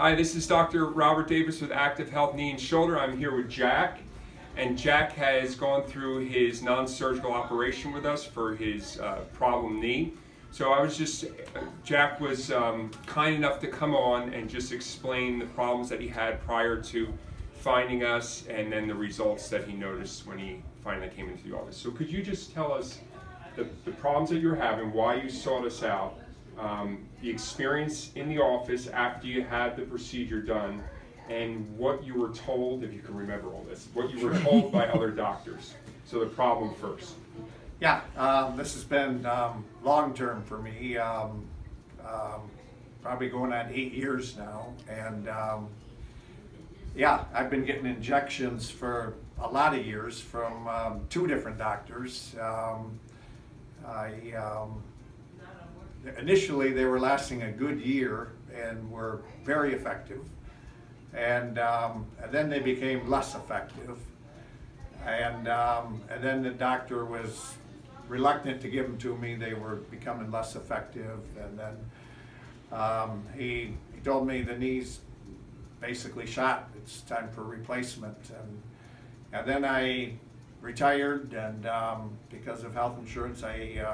Hi, this is Dr. Robert Davis with Active Health Knee and Shoulder. I'm here with Jack, and Jack has gone through his non-surgical operation with us for his problem knee. So Jack was kind enough to come on and just explain the problems that he had prior to finding us, and then the results that he noticed when he finally came into the office. So could you just tell us the problems that you're having, why you sought us out, the experience in the office after you had the procedure done, and what you were told, if you can remember all this, what you were told by other doctors. So the problem first. Yeah, this has been long-term for me, probably going on 8 years now, and yeah, I've been getting injections for a lot of years from 2 different doctors. Initially, they were lasting a good year and were very effective, and then they became less effective, and then the doctor was reluctant to give them to me. They were becoming less effective, and then he told me the knee's basically shot. It's time for replacement, and then I retired, and because of health insurance, I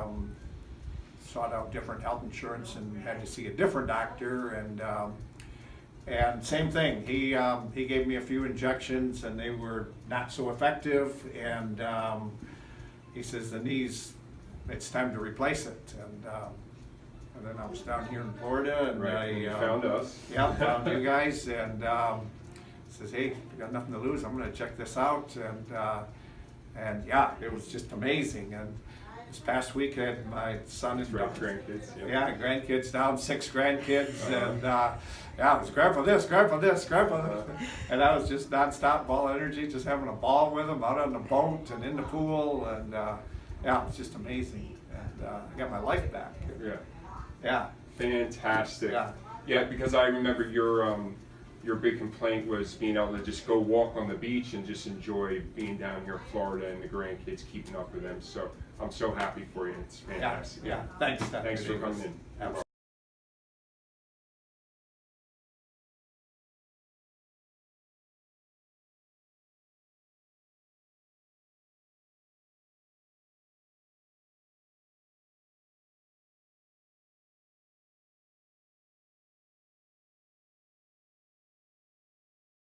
sought out different health insurance and had to see a different doctor, and same thing. He gave me a few injections, and they were not so effective, and he says the knees, it's time to replace it, and then I was down here in Florida, and Right. I found us. Yeah, found you guys, and says, hey, we got nothing to lose. I'm going to check this out, and yeah, it was just amazing. And this past weekend, my son and grandkids. Yeah, grandkids down, 6 grandkids, and yeah, it was grandpa this, grandpa this, grandpa this, and I was just nonstop ball energy, just having a ball with them out on the boat and in the pool, and yeah, it was just amazing, and I got my life back. Yeah. Yeah. Fantastic. Yeah. Yeah, because I remember your big complaint was being able to just go walk on the beach and just enjoy being down here in Florida and the grandkids, keeping up with them. So I'm so happy for you. It's fantastic. Yeah. Thanks. Thanks for coming in. Absolutely.